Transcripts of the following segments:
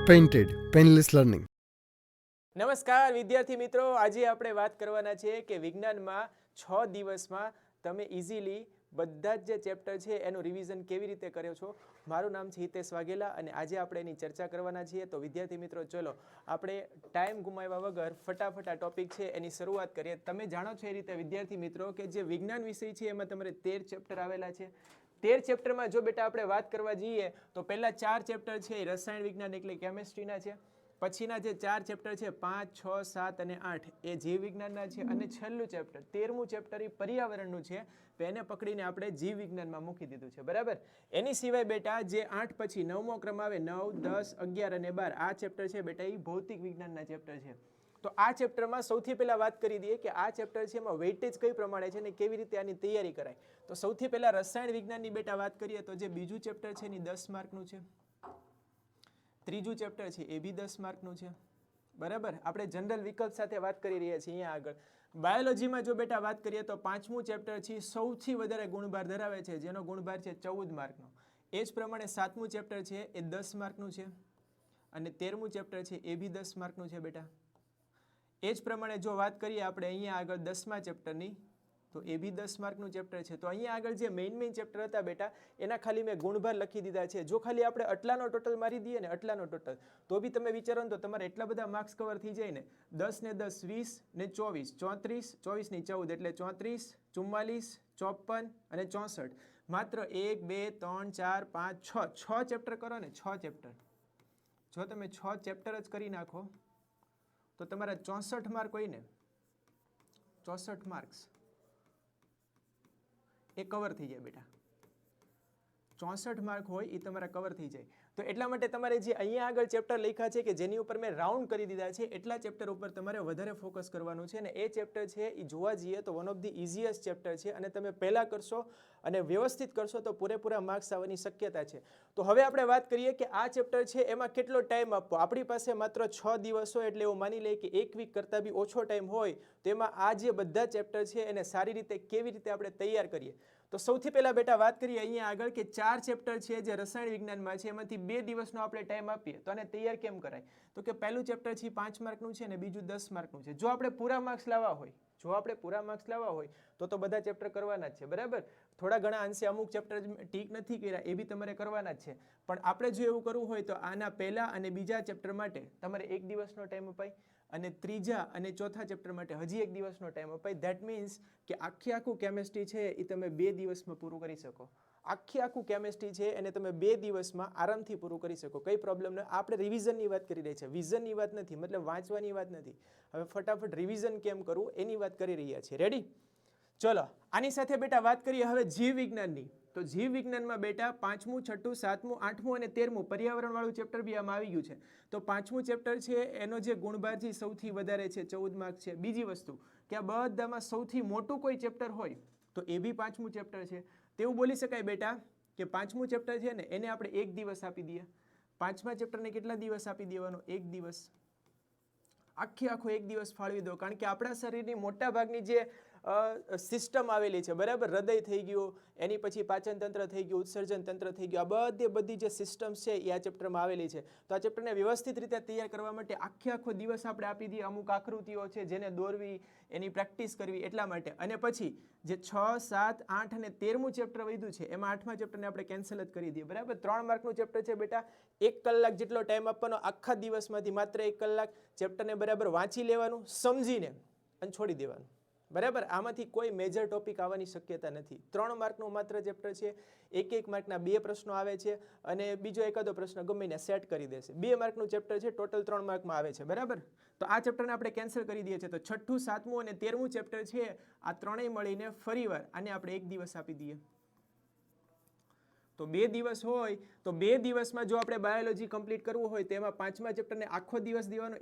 Painted painless learning. નમસ્કાર વિદ્યાર્થી મિત્રો, આજે આપણે વાત કરવાના છે કે વિજ્ઞાનમાં 6 દિવસમાં તમે ઇઝીલી બધા જ જે ચેપ્ટર છે એનું રિવિઝન કેવી રીતે કર્યો છો. મારું નામ છે હિતેશ વાઘેલા અને આજે આપણે એની ચર્ચા કરવાના છીએ. તો વિદ્યાર્થી મિત્રો, ચલો આપણે ટાઈમ ગુમાવ્યા વગર ફટાફટ આ ટોપિક છે એની શરૂઆત કરીએ. તમે જાણો છો એ રીતે વિદ્યાર્થી મિત્રો કે જે વિજ્ઞાન વિષય છે એમાં તમારે 13 ચેપ્ટર આવેલા છે. 13 ચેપ્ટરમાં જો બેટા આપણે વાત કરવા જઈએ તો પહેલા 4 ચેપ્ટર છે એ રસાયણ વિજ્ઞાન એટલે કેમેસ્ટ્રીના છે. પછીના જે 4 ચેપ્ટર છે 5, 6, 7 અને 8 એ જીવ વિજ્ઞાનના છે. અને છેલ્લું ચેપ્ટર 13મું ચેપ્ટર એ પર્યાવરણનું છે. તો એને પકડીને આપણે જીવ વિજ્ઞાનમાં મૂકી દીધું છે, બરાબર. એની સિવાય બેટા જે 8 પછી 9મો ક્રમ આવે, 9, 10, 11 અને 12 આ ચેપ્ટર છે બેટા એ ભૌતિક વિજ્ઞાનના ચેપ્ટર છે. તો આ ચેપ્ટરમાં સૌથી પહેલા વાત કરી દઈએ કે આ ચેપ્ટર છે એમાં વેઇટેજ કઈ પ્રમાણે છે ને કેવી રીતે આની તૈયારી કરાય. તો સૌથી પહેલા રસાયણ વિજ્ઞાનની બેટા વાત કરીએ તો જે બીજું ચેપ્ટર છે એની 10 માર્કનું છે. ત્રીજું ચેપ્ટર છે એ બી 10 માર્કનું છે, બરાબર. આપણે જનરલ વિકલ્પ સાથે વાત કરી રહ્યા છીએ અહીંયા આગળ. બાયોલોજીમાં જો બેટા વાત કરીએ તો 5મું ચેપ્ટર છે સૌથી વધારે ગુણભાર ધરાવે છે, જેનો ગુણભાર છે 14 માર્કનો. એ જ પ્રમાણે 7મું ચેપ્ટર છે એ 10 માર્કનું છે અને 13મું ચેપ્ટર છે એ બી 10 માર્કનું છે બેટા. એ જ પ્રમાણે જો વાત કરીએ આપણે અહીંયા આગળ 10મા ચેપ્ટરની તો એ બી 10 માર્કનું ચેપ્ટર છે. તો અહીંયા આગળ જે મેઇન ચેપ્ટર હતા બેટા એના ખાલી મેં ગુણભાર લખી દીધા છે. જો ખાલી આપણે આટલાનો ટોટલ મારી દઈએ ને આટલાનો ટોટલ તો બી તમે વિચારો ને તો તમારે એટલા બધા માર્ક્સ કવર થઈ જાય ને. 10 ને 10 20 ને 24 34 24 ની 14 એટલે 34 44 54 અને 64. માત્ર 1 2 3 4 5 6 ચેપ્ટર કરો ને 6 ચેપ્ટર. જો તમે 6 ચેપ્ટર જ કરી નાખો તો તમારા 64 માર્ક હોય ને 64 માર્ક્સ એ કવર થઈ જાય બેટા. 64 માર્ક હોય એ તમારા કવર થઈ જાય. તો એટલા માટે તમારે જે અહીંયા આગળ ચેપ્ટર લખ્યા છે કે જેની ઉપર મેં રાઉન્ડ કરી દીધા છે એટલા ચેપ્ટર ઉપર તમારે વધારે ફોકસ કરવાનું છે. અને એ ચેપ્ટર છે એ જોવા જઈએ તો one of the easiest chapter છે અને તમે પહેલાં કરશો અને વ્યવસ્થિત કરશો તો પૂરેપૂરા માર્ક્સ આવવાની શક્યતા છે. તો હવે આપણે વાત કરીએ કે આ ચેપ્ટર છે એમાં કેટલો ટાઈમ આપવો. આપણી પાસે માત્ર 6 દિવસ હોય એટલે એવું માની લઈએ કે 1 વીક કરતાં બી ઓછો ટાઈમ હોય. તો એમાં આ જે બધા ચેપ્ટર છે એને સારી રીતે કેવી રીતે આપણે તૈયાર કરીએ. તો સૌથી પહેલા બેટા વાત કરીએ અહીંયા આગળ કે 4 ચેપ્ટર છે જે રસાયણ વિજ્ઞાનમાં છે એમાંથી 2 દિવસનો આપણે ટાઈમ આપીએ તો આને તૈયાર કેમ કરાય. તો કે પહેલું ચેપ્ટર છે 5 માર્કનું છે અને બીજું 10 માર્કનું છે. જો આપણે પૂરા માર્ક્સ લાવવા હોય તો બધા ચેપ્ટર કરવાના જ છે, બરાબર. થોડા ઘણા અંશે અમુક ચેપ્ટર ઠીક નથી કર્યા એ બી તમારે કરવાના જ છે. પણ આપણે જો એવું કરવું હોય તો આના પહેલા અને બીજા ચેપ્ટર માટે તમારે 1 દિવસનો ટાઈમ અપાય અને ત્રીજા અને ચોથા ચેપ્ટર માટે હજી 1 દિવસનો ટાઈમ અપાય. ધેટ મીન્સ કે આખું કેમેસ્ટ્રી છે એ તમે 2 દિવસમાં પૂરું કરી શકો. આખું કેમેસ્ટ્રી છે એને તમે 2 દિવસમાં આરામથી પૂરું કરી શકો, કંઈ પ્રોબ્લેમ નહીં. આપણે રિવિઝનની વાત કરી રહ્યા છીએ, વિઝનની વાત નથી, મતલબ વાંચવાની વાત નથી. હવે ફટાફટ રિવિઝન કેમ કરવું એની વાત કરી રહ્યા છીએ. રેડી? ચલો આની સાથે બેટા વાત કરીએ હવે જીવ વિજ્ઞાનની. તો જીવ વિજ્ઞાનમાં બેટા 5મું 6મું 7મું 8મું અને 13મું પર્યાવરણ વાળું ચેપ્ટર બી આમાં આવી ગયું છે. તો 5મું ચેપ્ટર છે એનો જે ગુણભાર છે સૌથી વધારે છે, 14 માર્ક છે. બીજી વસ્તુ કે આ બધામાં સૌથી મોટું કોઈ ચેપ્ટર હોય તો એ બી 5મું ચેપ્ટર છે. તેવું બોલી શકાય બેટા કે 5મું ચેપ્ટર છે ને એને આપણે 1 દિવસ આપી દઈએ. 5મા ચેપ્ટરને કેટલા દિવસ આપી દેવાનો? 1 દિવસ. આખો 1 દિવસ ફાળવી દો. કારણ કે આપણા શરીરની મોટા ભાગની જે સિસ્ટમ આવેલી છે, બરાબર. હૃદય થઈ ગયું, એની પછી પાચન તંત્ર થઈ ગયું, ઉત્સર્જન તંત્ર થઈ ગયું, આ બધી જે સિસ્ટમ્સ છે એ આ ચેપ્ટરમાં આવેલી છે. તો આ ચેપ્ટરને વ્યવસ્થિત રીતે તૈયાર કરવા માટે આખો દિવસ આપણે આપી દઈએ. અમુક આકૃતિઓ છે જેને દોરવી, એની પ્રેક્ટિસ કરવી એટલા માટે. અને પછી જે 6, 7, 8 અને 13મું ચેપ્ટર વધ્યું છે એમાં 8મા ચેપ્ટરને આપણે કેન્સલ જ કરી દઈએ, બરાબર. 3 માર્કનું ચેપ્ટર છે બેટા. 1 કલાક જેટલો ટાઈમ આપવાનો આખા દિવસમાંથી, માત્ર 1 કલાક. ચેપ્ટરને બરાબર વાંચી લેવાનું, સમજીને અને છોડી દેવાનું, બરાબર. આમાંથી કોઈ મેજર ટોપિક આવવાની શક્યતા નથી. 3 માર્કનું માત્ર ચેપ્ટર છે. 1 માર્કના 2 પ્રશ્નો આવે છે અને બીજો એકાદો પ્રશ્ન ગમે એને સેટ કરી દેશે. 2 માર્કનું ચેપ્ટર છે, ટોટલ 3 માર્કમાં આવે છે, બરાબર. તો આ ચેપ્ટરને આપણે કેન્સલ કરી દઈએ છીએ. તો 6મું 7મું અને 13મું ચેપ્ટર છે આ ત્રણેય મળીને ફરીવાર આને આપણે 1 દિવસ આપી દઈએ. તો 2 દિવસ હોય તો 2 દિવસમાં જો આપણે બાયોલોજી કમ્પ્લીટ કરવું હોય તો એમાં 5મા ચેપ્ટરને આખો દિવસ દેવાનો,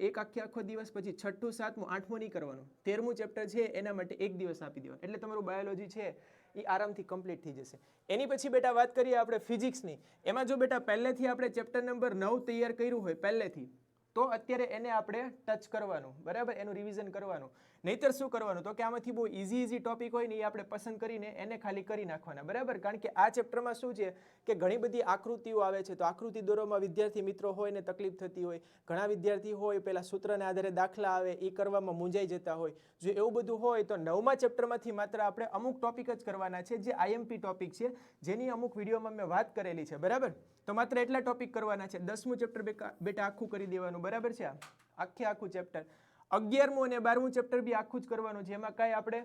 આખો દિવસ. પછી 6મું 7મું 8મું નહીં કરવાનું. 13મું ચેપ્ટર છે એના માટે 1 દિવસ આપી દેવાનું. એટલે તમારું બાયોલોજી છે એ આરામથી કમ્પ્લીટ થઈ જશે. એની પછી બેટા વાત કરીએ આપણે ફિઝિક્સની. એમાં જો બેટા પહેલેથી આપણે ચેપ્ટર નંબર 9 તૈયાર કર્યું હોય પહેલેથી, તો અત્યારે એને આપણે ટચ કરવાનું, બરાબર. એનું રિવિઝન કરવાનું. નહીતર શું કરવાનું તો કે આમાંથી બહુ ઇઝી ટોપિક હોય ને એ આપણે પસંદ કરીને એને ખાલી કરી નાખવાના, બરાબર. કારણ કે આ ચેપ્ટરમાં શું છે કે ઘણી બધી આકૃતિઓ આવે છે, તો આકૃતિ દોરવામાં વિદ્યાર્થી મિત્રો હોય ને તકલીફ થતી હોય, ઘણા વિદ્યાર્થી હોય પેલા સૂત્રના આધારે દાખલા આવે એ કરવામાં મૂંઝાઈ જતા હોય. જો એવું બધું હોય તો 9મા ચેપ્ટરમાંથી માત્ર આપણે અમુક ટોપિક જ કરવાના છે જે આઈએમપી ટોપિક છે, જેની અમુક વિડીયોમાં મેં વાત કરેલી છે, બરાબર. તો માત્ર એટલા ટોપિક કરવાના છે. 10મું ચેપ્ટર બેટા આખું કરી દેવાનું, બરાબર છે. આખું ચેપ્ટર. 11મું અને 12મું ચેપ્ટર બી આખું જ કરવાનું છે, એમાં કાંઈ આપણે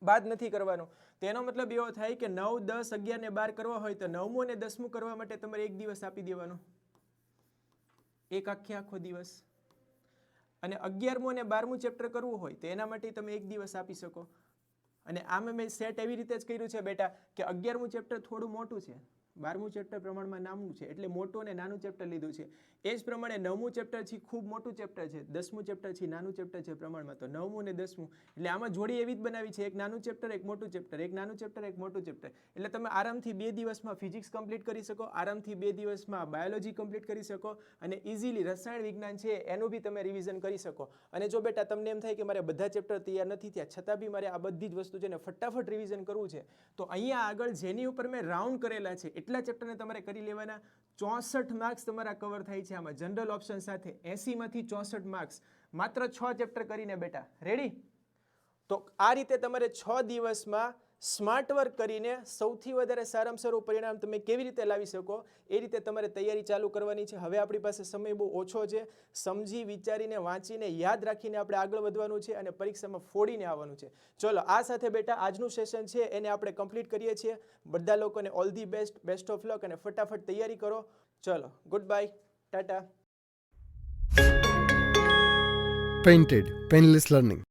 બાદ નથી કરવાનું. તેનો મતલબ એવો થાય કે 9, 10, 11 ને 12 કરવા હોય તો 9મું અને 10મું કરવા માટે તમારે એક દિવસ આપી દેવાનો, એક આખો દિવસ. અને 11મું અને 12મું ચેપ્ટર કરવું હોય તો એના માટે તમે એક દિવસ આપી શકો. અને આમાં મેં સેટ એવી રીતે જ કર્યું છે બેટા કે 11મું ચેપ્ટર થોડું મોટું છે, 12મું ચેપ્ટર પ્રમાણમાં નાનું છે, એટલે મોટું અને નાનું ચેપ્ટર લીધું છે. એ જ પ્રમાણે 9મું ચેપ્ટર છે ખૂબ મોટું ચેપ્ટર છે, 10મું ચેપ્ટર છે નાનું ચેપ્ટર છે પ્રમાણમાં, તો 9મું અને 10મું એટલે આમાં જોડી એવી જ બનાવી છે, એક નાનું ચેપ્ટર એક મોટું ચેપ્ટર, એક નાનું ચેપ્ટર એક મોટું ચેપ્ટર. એટલે તમે આરામથી 2 દિવસમાં ફિઝિક્સ કમ્પ્લીટ કરી શકો, આરામથી 2 દિવસમાં બાયોલોજી કમ્પ્લીટ કરી શકો, અને ઇઝીલી રસાયણ વિજ્ઞાન છે એનું બી તમે રિવિઝન કરી શકો. અને જો બેટા તમને એમ થાય કે મારે બધા ચેપ્ટર તૈયાર નથી થયા છતાં બી મારે આ બધી જ વસ્તુ છે ને ફટાફટ રિવિઝન કરવું છે, તો અહીંયા આગળ જેની ઉપર મેં રાઉન્ડ કરેલા છે એટલા ચેપ્ટરને તમારે કરી લેવાના. 64 માર્ક્સ તમારા કવર થાય છે આમાં જનરલ ઓપ્શન સાથે. 80માંથી 64 માર્ક્સ માત્ર 6 ચેપ્ટર કરીને બેટા. રેડી? તો આ રીતે તમારે 6 દિવસમાં સ્માર્ટ વર્ક કરીને સૌથી વધારે સારામાં સારું પરિણામ તમે કેવી રીતે લાવી શકો એ રીતે તમારે તૈયારી ચાલુ કરવાની છે. હવે આપણી પાસે સમય બહુ ઓછો છે, સમજી વિચારીને વાંચીને યાદ રાખીને આપણે આગળ વધવાનું છે અને પરીક્ષામાં ફોડીને આવવાનું છે. ચલો આ સાથે બેટા આજનું સેશન છે એને આપણે કમ્પ્લીટ કરીએ છીએ. બધા લોકોને all the best, best of luck, અને ફટાફટ તૈયારી કરો. ચલો good bye, Tata. Painted Painless Learning.